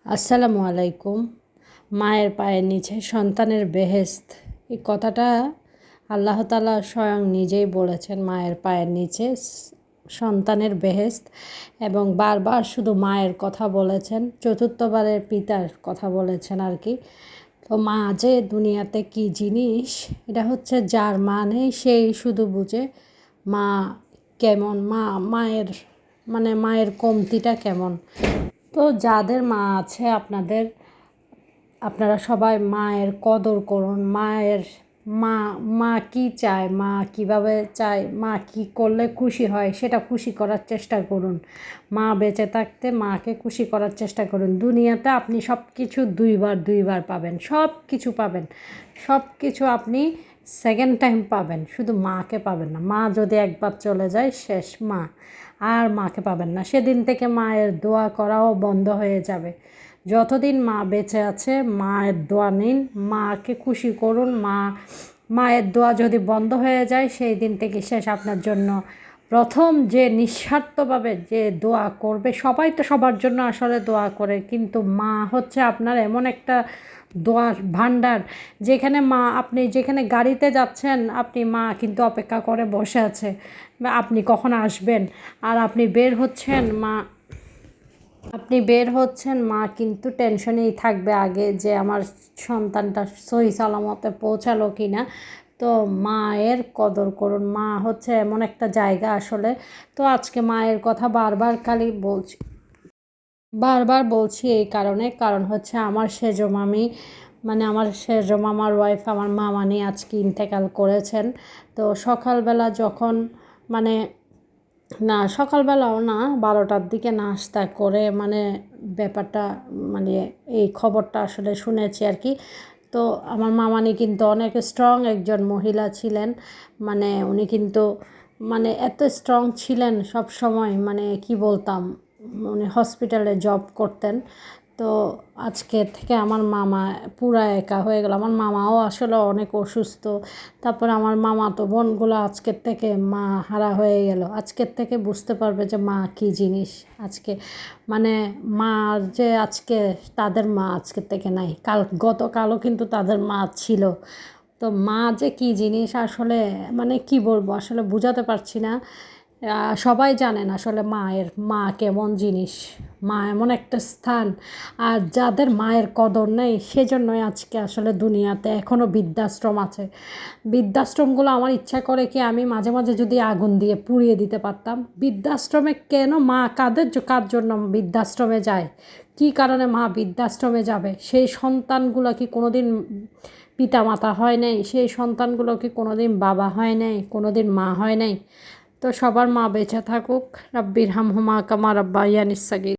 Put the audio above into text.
আসসালামু আলাইকুম। মায়ের পায়ের নিচে সন্তানের বেহেশত, এই কথাটা আল্লাহ তাআলা স্বয়ং নিজেই বলেছেন। মায়ের পায়ের নিচে সন্তানের বেহেশত, এবং বারবার শুধু মায়ের কথা বলেছেন, চতুর্থবারের পিতার কথা বলেছেন আর কি। তো মা যে দুনিয়াতে কি জিনিস, এটা হচ্ছে যার মা নেই সেই শুধু বুঝে মা কেমন, মায়ের মায়ের কমতিটা কেমন। তো যাদের মা আছে আপনারা সবাই মায়ের কদর করুন। মা মা কী চায়, মা কিভাবে চায়, মা কী করলে খুশি হয় সেটা খুশি করার চেষ্টা করুন। মা বেঁচে থাকতে মাকে খুশি করার চেষ্টা করুন। দুনিয়াতে আপনি সব কিছু দুইবার পাবেন, সব কিছু পাবেন, সব কিছু আপনি সেকেন্ড টাইম পাবেন, শুধু মাকে পাবেন না। মা যদি একবার চলে যায় শেষ, মা আর মাকে পাবেন না। সেদিন থেকে মায়ের দোয়া করাও বন্ধ হয়ে যাবে। যতদিন মা বেঁচে আছে মায়ের দোয়া নিন, মাকে খুশি করুন। মায়ের দোয়া যদি বন্ধ হয়ে যায় সেই দিন থেকে শেষ আপনার জন্য। প্রথম যে নিঃস্বার্থভাবে যে দোয়া করবে, সবাই তো সবার জন্য আসলে দোয়া করে, কিন্তু মা হচ্ছে আপনার এমন একটা দোয়ার ভাণ্ডার, যেখানে আপনি যেখানে গাড়িতে যাচ্ছেন, মা কিন্তু অপেক্ষা করে বসে আছে আপনি কখন আসবেন। আর আপনি বের হচ্ছেন, মা কিন্তু টেনশনেই থাকবে আগে যে আমার সন্তানটা সহি সালামতে পৌঁছালো কি না। তো মায়ের কদর করুন। মা হচ্ছে এমন একটা জায়গা আসলে। তো আজকে মায়ের কথা বারবার বলছি এই কারণ হচ্ছে আমার সেজো মামি, আমার সেজো মামার ওয়াইফ, আমার মামানি আজকে ইন্তেকাল করেছেন। তো সকালবেলা যখন মানে না, সকালবেলাও না, 12টার দিকে নাস্তা করে ব্যাপারটা মানে এই খবরটা আসলে শুনেছি আর কি। তো আমার মামানি কিন্তু অনেক স্ট্রং একজন মহিলা ছিলেন। উনি কিন্তু এত স্ট্রং ছিলেন সব সময়, কি বলতাম, উনি হসপিটালে জব করতেন। তো আজকে থেকে আমার মামা পুরা একা হয়ে গেল। আমার মামাও আসলে অনেক অসুস্থ। তারপর আমার মামাতো বোনগুলো আজকের থেকে মা হারা হয়ে গেল। আজকের থেকে বুঝতে পারবে যে মা কী জিনিস। আজকে মানে মার যে আজকে তাদের মা আজকের থেকে নাই, গতকালও কিন্তু তাদের মা ছিল। তো মা যে কী জিনিস আসলে কি বলবো, আসলে বোঝাতে পারছি না। সবাই জানেন আসলে মা কেমন জিনিস। মা এমন একটা স্থান, আর যাদের মায়ের কদর নেই সেজন্যই আজকে আসলে দুনিয়াতে এখনও বৃদ্ধাশ্রম আছে। বৃদ্ধাশ্রমগুলো আমার ইচ্ছা করে কি আমি মাঝে মাঝে যদি আগুন দিয়ে পুড়িয়ে দিতে পারতাম। বৃদ্ধাশ্রমে কেন মা কার জন্য বৃদ্ধাশ্রমে যায়, কী কারণে মা বৃদ্ধাশ্রমে যাবে? সেই সন্তানগুলো কি কোনোদিন পিতামাতা হয় নাই? সেই সন্তানগুলো কি কোনোদিন বাবা হয় নাই, কোনোদিন মা হয় নাই? তো সবার মা বেঁচে থাকুক। রাব্বির হামহুমা কামা রাব্বায়ানিস সাগীর।